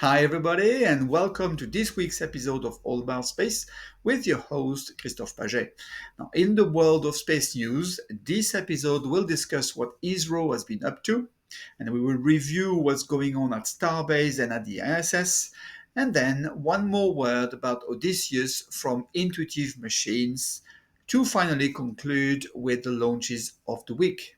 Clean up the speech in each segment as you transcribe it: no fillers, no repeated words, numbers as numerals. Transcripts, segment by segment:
Hi, everybody, and welcome to this week's episode of All About Space with your host, Christophe Paget. Now, in the world of space news, this episode will discuss what ISRO has been up to, and we will review what's going on at Starbase and at the ISS, and then one more word about Odysseus from Intuitive Machines to finally conclude with the launches of the week.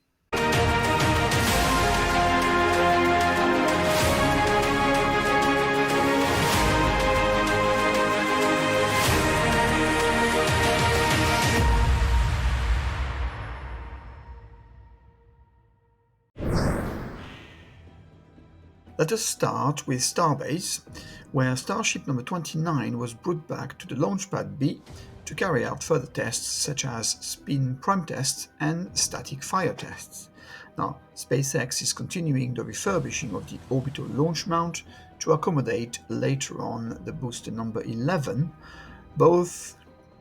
Let us start with Starbase, where Starship number 29 was brought back to the Launchpad B to carry out further tests such as spin prime tests and static fire tests. Now, SpaceX is continuing the refurbishing of the orbital launch mount to accommodate later on the booster number 11. Both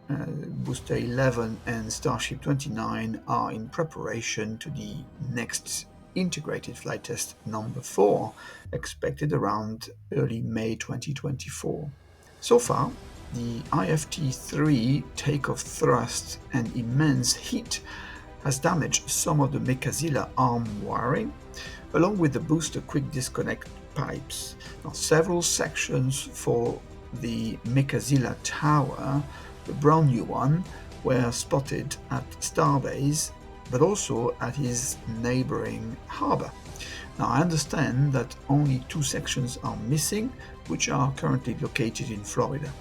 Booster 11 and Starship 29 are in preparation to the next integrated flight test number 4, expected around early May 2024. So far, the IFT-3 takeoff thrust and immense heat has damaged some of the Mechazilla arm wiring, along with the booster quick disconnect pipes. Now, several sections for the Mechazilla tower, the brand new one, were spotted at Starbase, but also at his neighboring harbour. Now, I understand that only 2 sections are missing, which are currently located in Florida.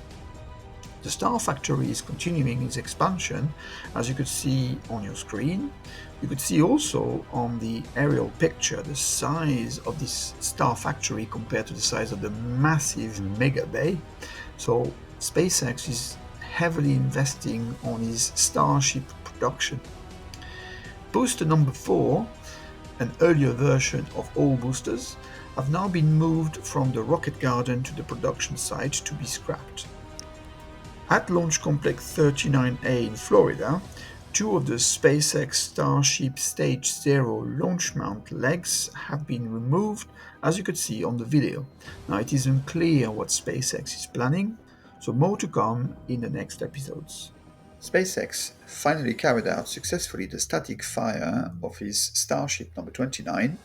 The Star Factory is continuing its expansion, as you could see on your screen. You could see also on the aerial picture the size of this Star Factory compared to the size of the massive Mega Bay. So SpaceX is heavily investing on his Starship production. Booster number 4, an earlier version of all boosters, have now been moved from the rocket garden to the production site to be scrapped. At Launch Complex 39A in Florida, 2 of the SpaceX Starship Stage 0 launch mount legs have been removed, as you could see on the video. Now, it is unclear what SpaceX is planning, so more to come in the next episodes. SpaceX finally carried out successfully the static fire of his Starship number 29.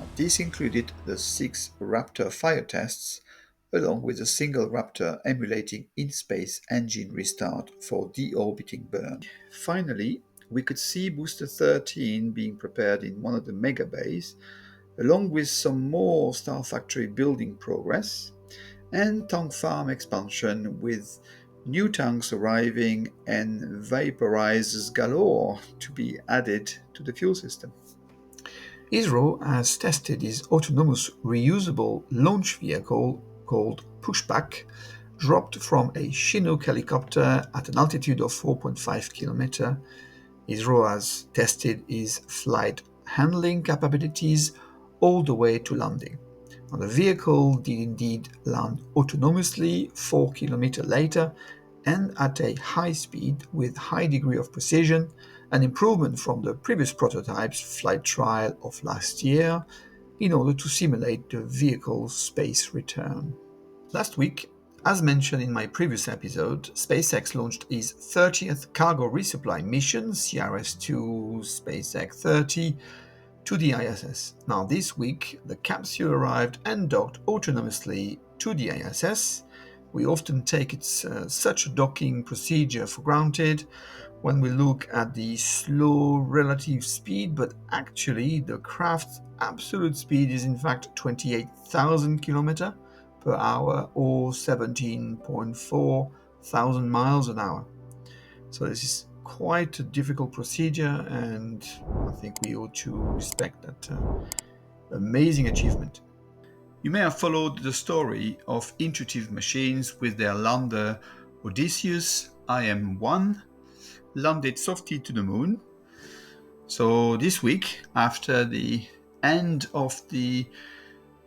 Now, this included the 6 Raptor fire tests, along with a single Raptor emulating in-space engine restart for deorbiting burn. Finally, we could see Booster 13 being prepared in one of the mega bays, along with some more Star Factory building progress, and tank farm expansion with new tanks arriving and vaporizers galore to be added to the fuel system. ISRO has tested his autonomous reusable launch vehicle called Pushback, dropped from a Chinook helicopter at an altitude of 4.5 km. ISRO has tested his flight handling capabilities all the way to landing. Now, the vehicle did indeed land autonomously 4 km later and at a high speed with high degree of precision, an improvement from the previous prototype's flight trial of last year in order to simulate the vehicle's space return. Last week, as mentioned in my previous episode, SpaceX launched its 30th cargo resupply mission, CRS-2 SpaceX 30, to the ISS. Now, this week, the capsule arrived and docked autonomously to the ISS. We often take such a docking procedure for granted when we look at the slow relative speed, but actually the craft's absolute speed is in fact 28,000 km per hour or 17.4 thousand miles an hour. So this is quite a difficult procedure, and I think we ought to respect that amazing achievement. You may have followed the story of Intuitive Machines with their lander Odysseus IM-1 landed softly to the moon. So this week, after the end of the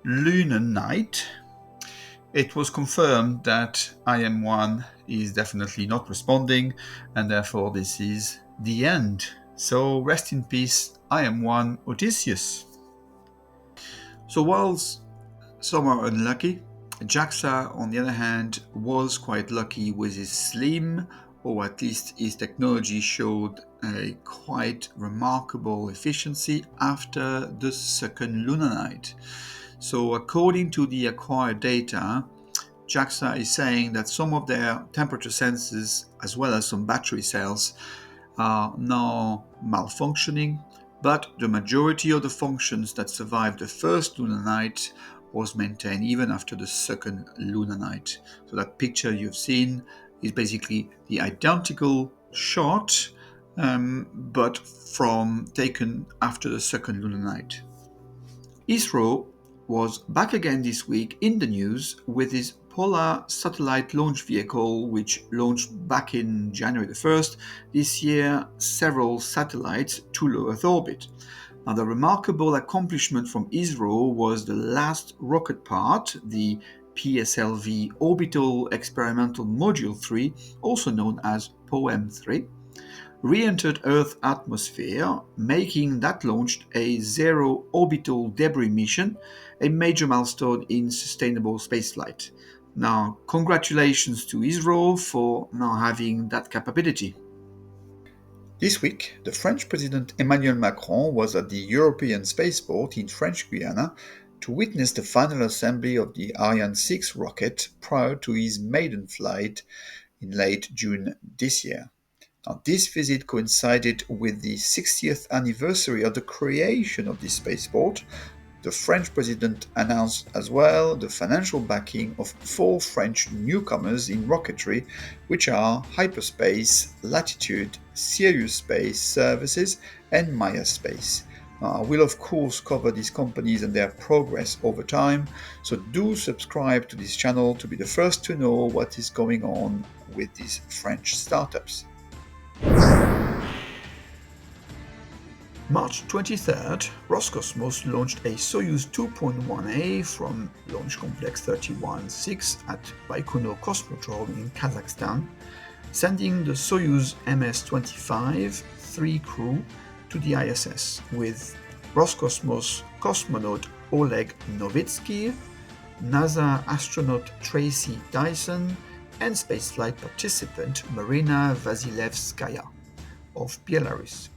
lunar night, it was confirmed that IM-1 is definitely not responding, and therefore this is the end. So rest in peace, IM-1 Odysseus. So whilst some are unlucky, JAXA, on the other hand, was quite lucky with his SLIM, or at least his technology showed a quite remarkable efficiency after the second lunar night. So according to the acquired data, JAXA is saying that some of their temperature sensors, as well as some battery cells, are now malfunctioning, but the majority of the functions that survived the first lunar night was maintained even after the second lunar night. So that picture you've seen is basically the identical shot, but from taken after the second lunar night. ISRO was back again this week in the news with his Polar satellite launch vehicle, which launched back in January the 1st, this year several satellites to low Earth orbit. Now, the remarkable accomplishment from ISRO was the last rocket part, the PSLV Orbital Experimental Module 3, also known as POEM-3, re-entered Earth's atmosphere, making that launch a zero orbital debris mission, a major milestone in sustainable spaceflight. Now, congratulations to ISRO for now having that capability. This week, the French President Emmanuel Macron was at the European Spaceport in French Guiana to witness the final assembly of the Ariane 6 rocket prior to his maiden flight in late June this year. Now, this visit coincided with the 60th anniversary of the creation of this spaceport. The French president announced as well the financial backing of 4 French newcomers in rocketry, which are Hyperspace, Latitude, Sirius Space Services, and Maya Space. I will of course cover these companies and their progress over time, so do subscribe to this channel to be the first to know what is going on with these French startups. March 23rd, Roscosmos launched a Soyuz 2.1A from Launch Complex 31-6 at Baikonur Cosmodrome in Kazakhstan, sending the Soyuz MS-25 3 crew to the ISS with Roscosmos cosmonaut Oleg Novitsky, NASA astronaut Tracy Dyson, and spaceflight participant Marina Vasilevskaya of Belarus.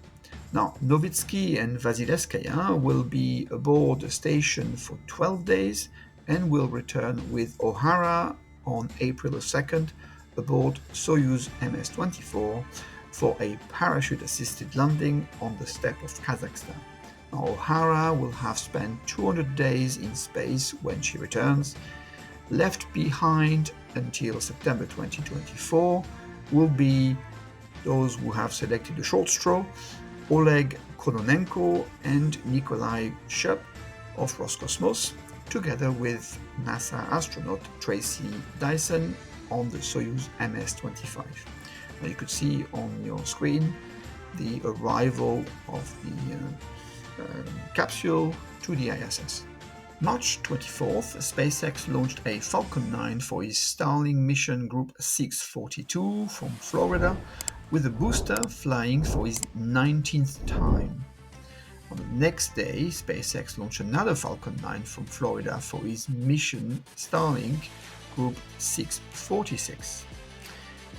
Now, Novitsky and Vasilevskaya will be aboard the station for 12 days and will return with O'Hara on April 2nd aboard Soyuz MS-24 for a parachute-assisted landing on the steppe of Kazakhstan. Now, O'Hara will have spent 200 days in space when she returns. Left behind until September 2024 will be those who have selected the short straw, Oleg Kononenko and Nikolai Shub of Roscosmos, together with NASA astronaut Tracy Dyson on the Soyuz MS-25. Now you could see on your screen the arrival of the capsule to the ISS. March 24th, SpaceX launched a Falcon 9 for its Starlink mission Group 642 from Florida, with the booster flying for its 19th time. On the next day, SpaceX launched another Falcon 9 from Florida for its mission Starlink Group 646.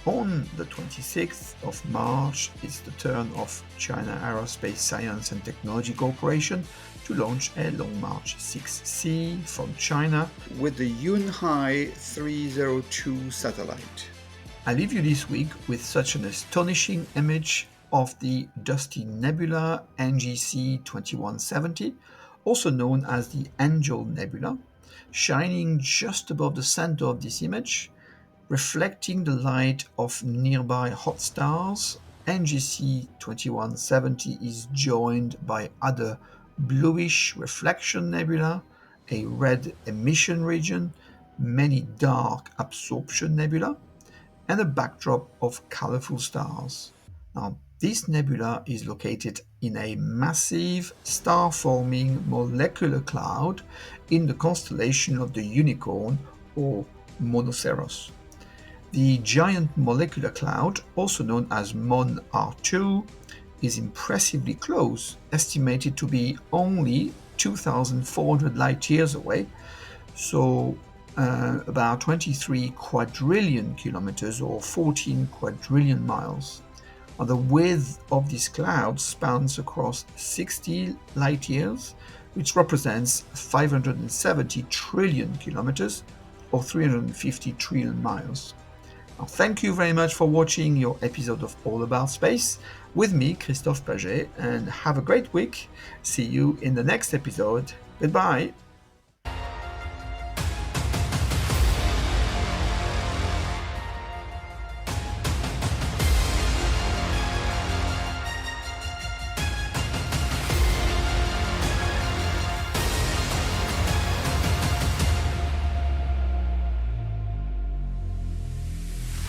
On the 26th of March, it's the turn of China Aerospace Science and Technology Corporation to launch a Long March 6C from China with the Yunhai 302 satellite. I leave you this week with such an astonishing image of the dusty nebula NGC 2170, also known as the Angel Nebula, shining just above the center of this image, reflecting the light of nearby hot stars. NGC 2170 is joined by other bluish reflection nebula, a red emission region, many dark absorption nebula, and a backdrop of colorful stars. Now, this nebula is located in a massive star-forming molecular cloud in the constellation of the Unicorn or Monoceros. The giant molecular cloud, also known as MON R2, is impressively close, estimated to be only 2,400 light years away, so about 23 quadrillion kilometers or 14 quadrillion miles. Now, the width of these clouds spans across 60 light years, which represents 570 trillion kilometers or 350 trillion miles. Now, thank you very much for watching your episode of All About Space with me, Christophe Paget, and have a great week. See you in the next episode. Goodbye.